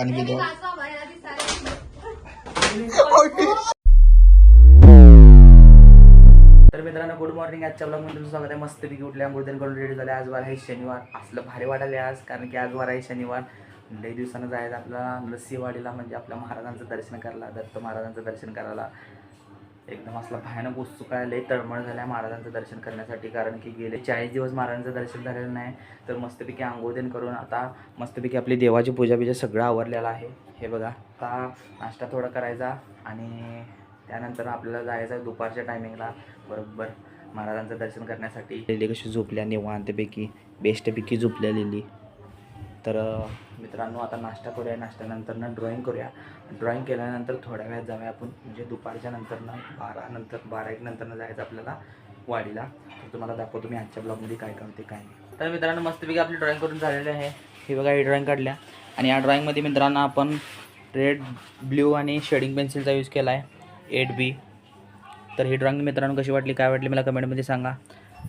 तर मित्रांनो good morning. आजच्या ब्लॉगमध्ये तुमचं स्वागत आहे. मस्तपैकी उठल्या आंघोळ करून रेडी झाले. आज वार आहे शनिवार. असलं भारी वाटायले आज, कारण की आज वार आहे शनिवार. लई दिवसानं जायचं आपल्याला नरसिंहवाडीला, म्हणजे आपल्या महाराजांचं दर्शन करायला, दत्त महाराजांचं दर्शन करायला. एकदम असला भयानक उत्सुक आहे, लई तळमळ झाल्या महाराजांचं दर्शन करण्यासाठी, कारण की गेले 40 दिवस महाराजांचं दर्शन झालेलं नाही. तर मस्तपैकी आंघोळ करून आता मस्तपैकी आपली देवाची पूजा बिजा सगळं आवरलेलं आहे. हे बघा, आता नाश्ता थोडा करायचा आणि त्यानंतर आपल्याला जायचं आहे दुपारच्या टायमिंगला बरोबर महाराजांचं दर्शन करण्यासाठी. लिली कशी झोपल्या निवांतपैकी, बेस्टपैकी झोपल्या लिली. तर मित्रांनो आता नाश्ता करूया, नाश्त्यानंतर ड्रॉईंग करूया. ड्रॉईंग केल्यानंतर थोड्या वेळात जाऊया आपण, म्हणजे दुपारच्या नंतरनं 12 नंतरनं जायचं आपल्याला वाडीला. तर तुम्हाला दाखवतो मी आजच्या ब्लॉगमध्ये काय काय होते काय नाही. तर मित्रांनो मस्तपैकी आपली ड्रॉईंग करून झालेली आहे. हे बघा, ही ड्रॉईंग काढल्या आणि या ड्रॉईंगमध्ये मित्रांनो आपण रेड, ब्ल्यू आणि शेडिंग पेन्सिलचा यूज केला आहे 8B. तर ही ड्रॉईंग मित्रांनो कशी वाटली, काय वाटली मला कमेंटमध्ये सांगा.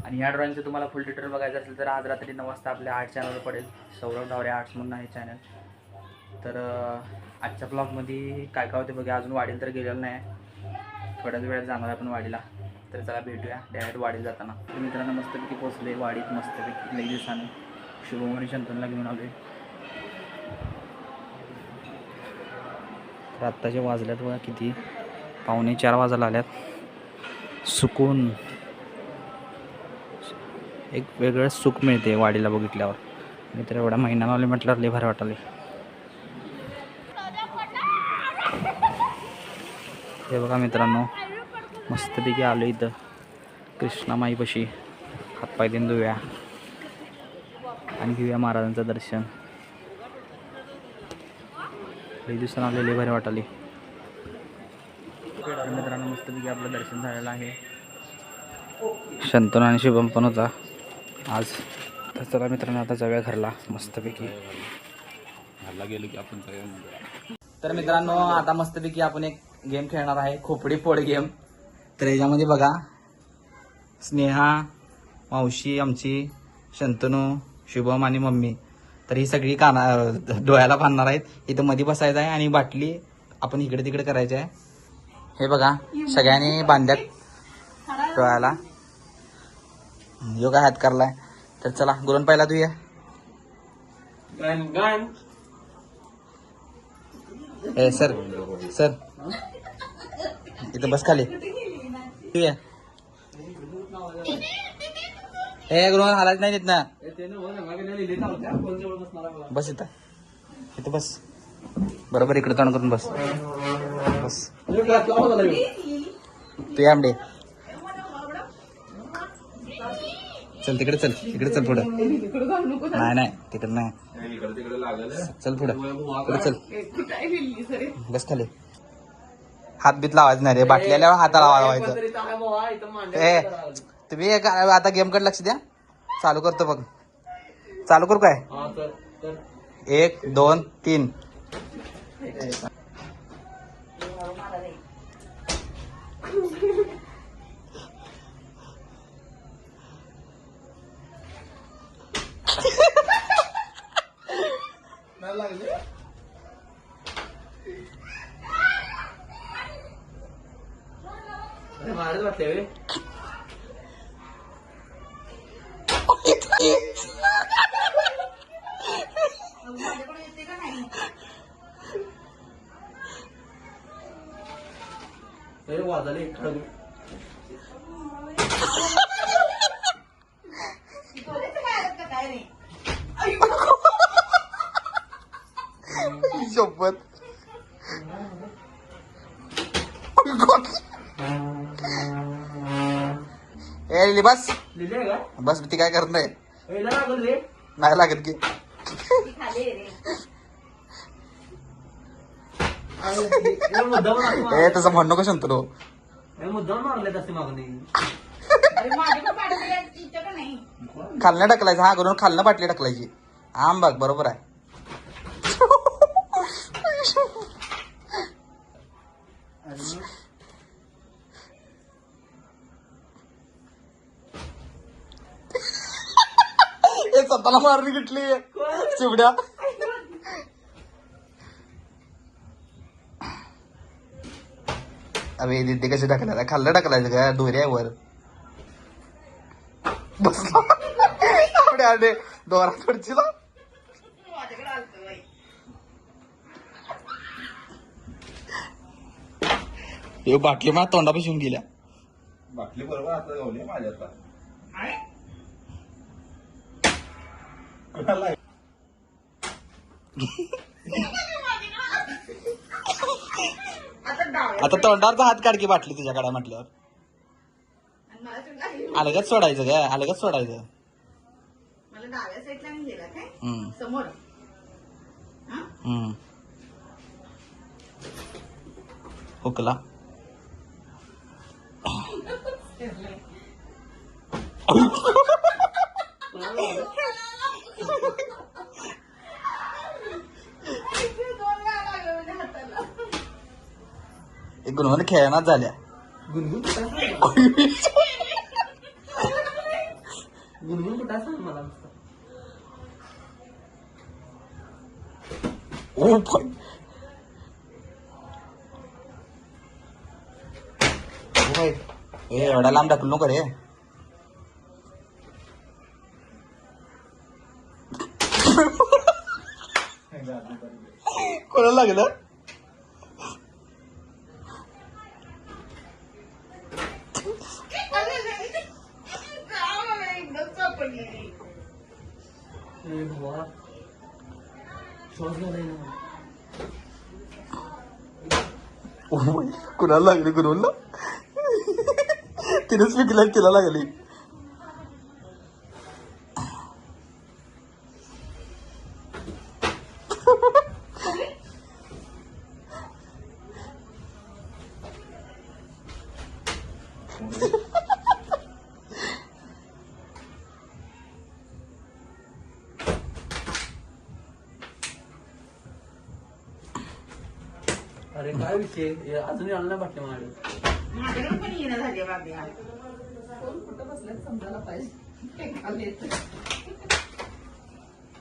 आणि या ड्रॉईंगचं तुम्हाला फुल डिटेल बघायचं असेल तर आज रात्री 9 वाजता आपल्या आर्ट चॅनलवर पडेल. सौरभ धावरे आर्ट्स म्हणून आहे चॅनल. तर आजच्या ब्लॉगमध्ये काय काय होते बघा. अजून वाडीला तर गेलेलं नाही, थोड्याच वेळात जाणार आपण वाडीला. तर चला भेटूया डायरेक्ट वाडीला जाताना. तर मित्रांनो मस्तपैकी पोचले वाडीत, मस्तपैकी लई दिवसाने शुभम आणि शंतनला घेऊन आलो आहे. तर आत्ताचे वाजल्यात बघा किती, 3:45 वाजायला आल्यात. सुकून, एक वेगळं सुख मिळते वाडीला बघितल्यावर. मी तर एवढा महिना आले म्हटल्यावर लय भारी वाटाले. हे बघा मित्रांनो मस्तपैकी आलो इथं कृष्णामाईपाशी. हातपाय देऊन धुया आणि घेऊया महाराजांचं दर्शन. लई दिवसानं आले, लय भारी वाटाले. मित्रांनो मस्तपैकी आपलं दर्शन झालेलं आहे. शंतनू आणि शुभम पण होता आज. तर चला मित्रांनो आता जाऊया घरला मस्तपैकी. घरला गेलो की आपण जाऊया. तर मित्रांनो आता मस्तपैकी आपण एक गेम खेळणार आहे, खोपडी फोड गेम. तर याच्यामध्ये बघा, स्नेहा, मावशी आमची, शंतनू, शुभम आणि मम्मी, तर ही सगळी डोळ्याला बांधणार आहेत. इथं मध्ये बसायचं आहे आणि बाटली आपण इकडे तिकडे करायची आहे. हे बघा सगळ्यांनी बांधल्यात डोळ्याला. योगा हात करलाय. तर चला गुरण पहिला तू ये. ए सर सर इथं बस खाली तू ये. ए गुरुवार हालाच नाही देत ना, बस इथं इथं बस. बरोबर इकडे तोंड करून बस बस. तू या आमडे, चल तिकडे, चल इकडे, चल पुढं. नाही नाही तिकडे नाही, चल पुढं पुढे चल. बस खाली. हात बीत लावायचं नाही रे, बाटल्याला हाताला लावायचं. ए तुम्ही आता गेम कडे लक्ष द्या. चालू करतो बघ. चालू करू काय? 1 2 3. महाराज वाटले वाजले खडू. शपथ ए लिली बस बस. ती काय करत नाही, नाही लागत की. ए तसं म्हणू नको शंतनू. खालनं ढकलायचं. हा करून खालनं बाटली ढकलायची. आम बघ बरोबर आहे. स्वतःला मारली कुठली चिवड्या. अरे दिदी कशी टाकला खाल्लं टाकलायचं का दोऱ्यावर बसला आपडे आले दोरा थोडचीला हे बाटली मला तोंडापासून गेल्या बाटली बरोबर आता गावली माझ्या आता तोंडावरचा हात काढ की बाटली तुझ्याकडे म्हटल्यावर अलगच सोडायचं का अलगच सोडायचं मला डाव्या साईडला मी गेला काय हम्म समोर हम्म हुकला गुणवून खेळण्यात झाल्या गुणगुण कुठं सांग मला ओ पण एवढा लांब टाकलो नको रे कोणाला लागलं कुणाला लागली गुरुला तिनेच विकला तिला लागली अरे काय विषय अजूनही आणला बाटल्या माझ्याकडे माझ्याकडे पण येणं झाली बाबी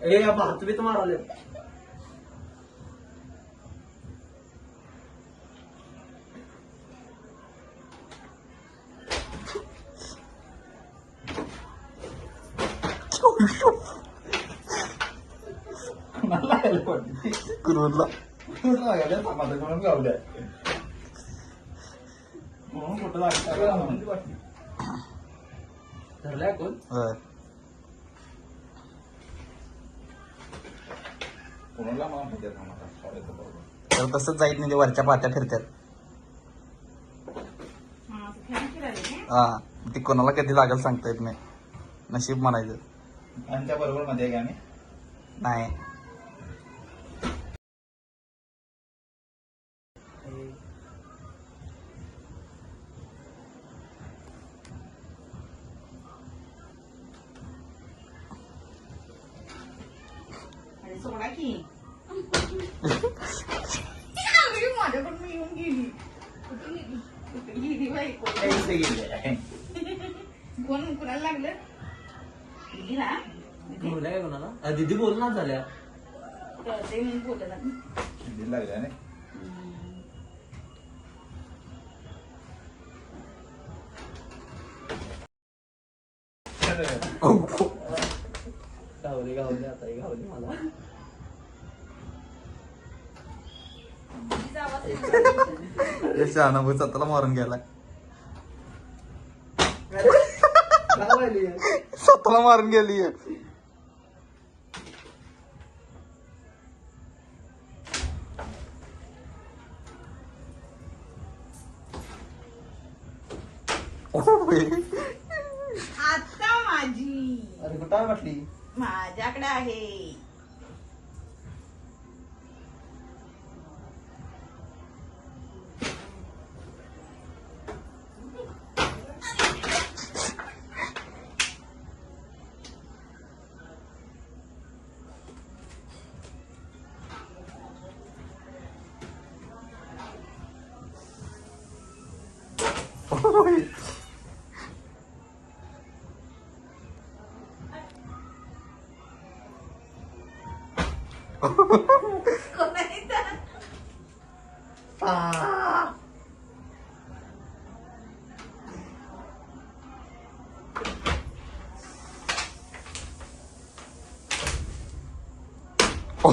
ए भात बी तर माराले गुरुला लागल्या समाजा म्हणून गावल्या म्हणून कुठं लागतं धरलाय कोण कोणाला मला माहिती आहे समाजा तर तसंच जाईत नाही ते वरच्या पात्या फिरतात हा ती कोणाला कधी लागेल सांगता येत नाही नशीब म्हणायचं त्यांच्या बरोबर मध्ये आहे का आम्ही नाही अरे सोडा की माझ्याकडून येऊन गेली कुठे गेली बाई कोण कुणाला लागलं दिदीला बोलाय काय कोणाला दिदी बोलणार झाल्या ते म्हणून बोलत लागल्या नाही गावली गावली आता गावली मला शहाणा भाऊ स्वतःला मारून गेलाय स्वतःला मारून गेली आता माझी अरे कुठं वाटली माझ्याकडे आहे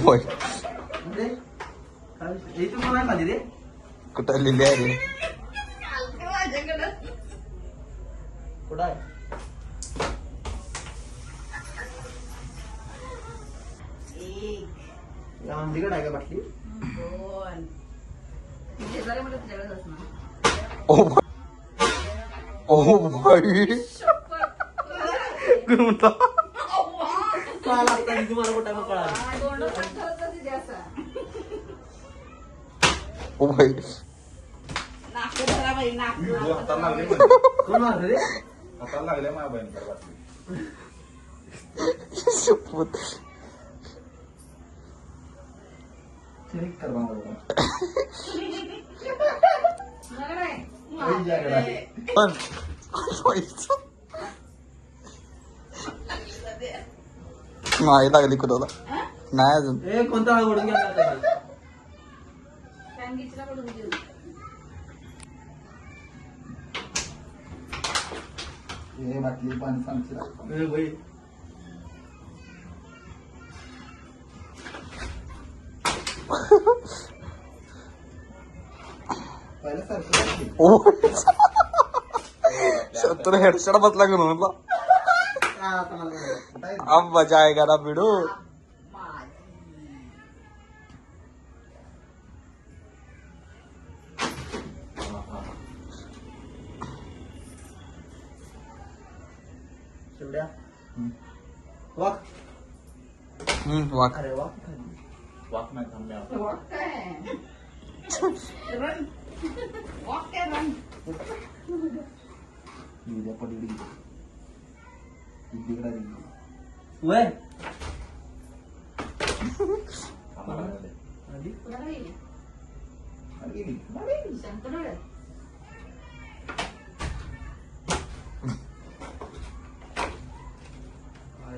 होय म्हणजे काय विषय? हे तू मला खाली रे कुठं लिहिले आहे रे आलते माझ्याकडं. कुठं आहे एक, आमटीकडे आहे का बाटली 2. शेजारी म्हणलं तुझ्याकडेच असणार. ओ भाई गुरुमता कळालं आता की तुम्हाला कुठं आहे मग कळालं ओ भाई नाक धरा बाई, नाक. हाताला लागले म्हणजे. कोण मारलं रे हाताला लागले माझ्या बहिणीकडे बाटली. शपथ ठीक कर बाबा. नगर आहे. काही जागा नाही. पण नाही लागली कुणाला नाही अजून ए कोणता ओढून गेला आता? सांगितलं कडून देऊ. हे बाटली पाणी सांगशील. ए बाई पहिल्यासारखं ओ शत्रू हेडशॉट बसला की म्हणला काय आता मला नाही. कुठं आहे? अब मजा आएगा ना भिडू शेवड्या हम्म. वाक वाक अरे वाक वाक नाही थांबल्या. वॉक काय? रन. वॉक काय रन? उद्या पडली. इकडे गेली. वय आम्हाला लागले. आधी कुणाला गेली? आणि गेली. शंकरवाड्यात.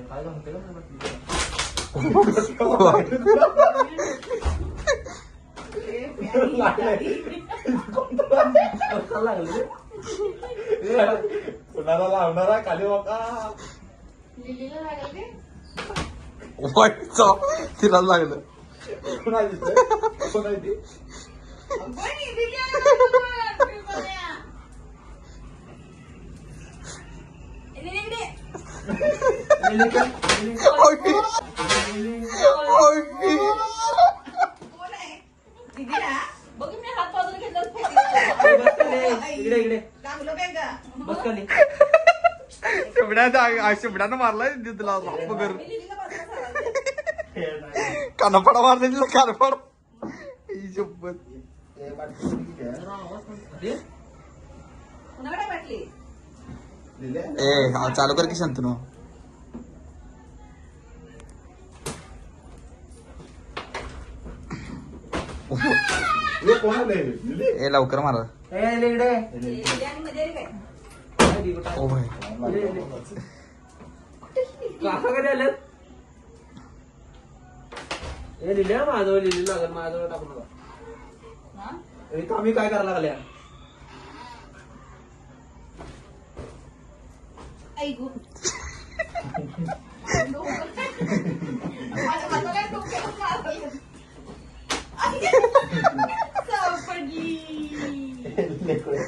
काय सांगते का बाटली ए, प्यारी, प्यारी. कशाला लागलं रे कुणाला लावणारा खाली वाका. लिलीला लागेल ते? वाईटचा तिला लागलं कुणाला दिसतंय? कोण आहे ती? बनी, लिलीला लागेल पण. पिंपळ्या. लिली इकडे. लिली का? लिली का? कोण आहे? लिलीला? बघ मी हात बाजूला घेतला अरे बस खाली. इकडे इकडे लागलो काय का? बस खाली शिबड्यानं मारलाय तुला वगैरे मी लिलीला बाजूला सारायला. कानफडा मारले तिला कानफड ही शपथ हे बाटली किती आहे? अरे कुणाकडे वाटली? लिहिले? ए हा चालू कर की शंतनू हे कोणाला आहे? लिहिले? ए लवकर मारा ए इकडे लिली आणि मध्ये आली काय? काय कुठं आहे? ओ भाई काका कधी आले ए लिहिल्या माझ्याजवळ लिहिली लागल माझ्याजवळ टाकू नका हा? आम्ही काय करायला लागल्या ऐकू. माझ्या बाजूला डोक्याला मारलं. आई, सापडली. लेकरं.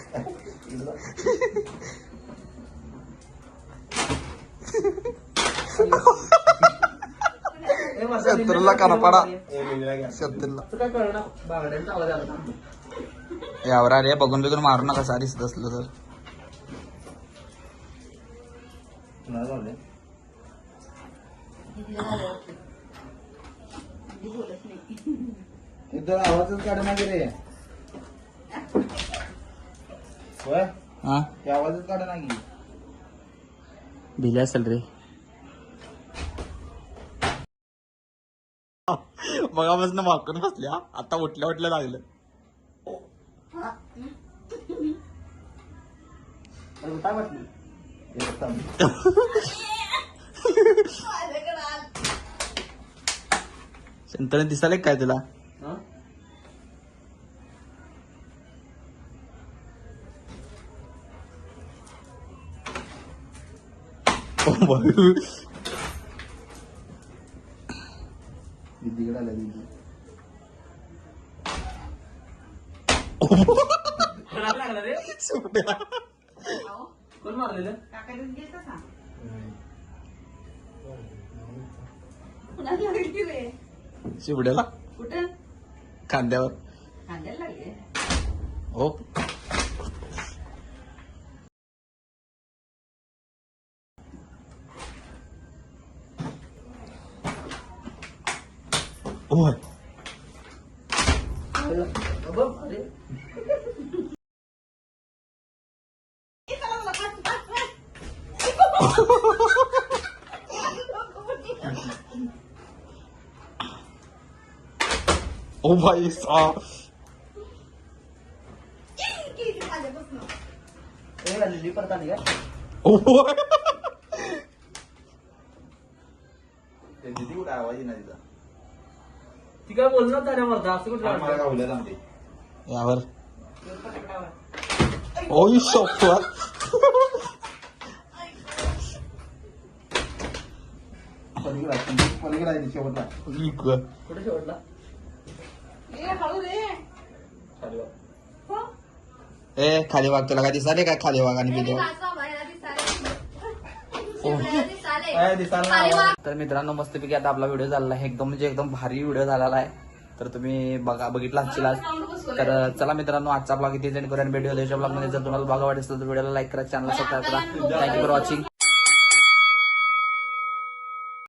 ए, माझा शत्रूला लिहिलेला कानफडा. हे लिहिलेला घ्या. शब्दला असं काय कळलं ना बागड्यांचा आवाज आला होता. यावर अरे बघून बघून मारू नका सारी दिसत असलं तर कुणाला लावले? दीदीला झालं वाटतं. दीदी बोलत नाही. इथं आवाजच काढ ना रे. होय हा ते आवाजच काढ ना की. भिले असेल रे बघापासून वाकून बसल्या आता उठल्या उठल्या लागलं अरे काय वाटली हे थांब. माझ्याकडे आल. शंतने दिसायला काय तुला हा दीदीकडे आल्या तिथे. कोणाला लागला रे अहो, कोण मारलेलं काकाला गेलं का सांग? कुणाला लागली रे? शिवड्याला कुठं? खांद्यावर खांद्याला लागले. हो ओय अरे ओ भाई साहब किती खाल्ल्यापासून? लिली परत आली का ओय ते दिदी कुठे आवाज येईना तिचा ती काय बोलणार त्याने मरता असं कुठं मला गावल्या जाते यावर पटापटावर. ओय शॉपवर पलीकडे आहे शेवटला कुठे शेवटला ए, हळू रे. खाली हो? ए खाली वाग तुला काय दिसाले काय खाली वाग आणि ए, मी video? वाचवा, बाहेर दिसायला. ओ. बाहेर दिसायला. काय दिसायला खाली आवाज? वाग. तर मित्रांनो मस्तपैकी आता आपला व्हिडिओ झालेला आहे एकदम म्हणजे एकदम भारी व्हिडिओ झालेला आहे तर तुम्ही बघितला असशील तर चला मित्रांनो आजचा ब्लॉग इथे एंड करूया आणि भेटूया उद्याच्या ब्लॉग मध्ये जर तुम्हाला बघा वाटत असेल तर व्हिडिओला लाईक करा चॅनल सबस्क्राईब करा थँक्यू फॉर वॉचिंग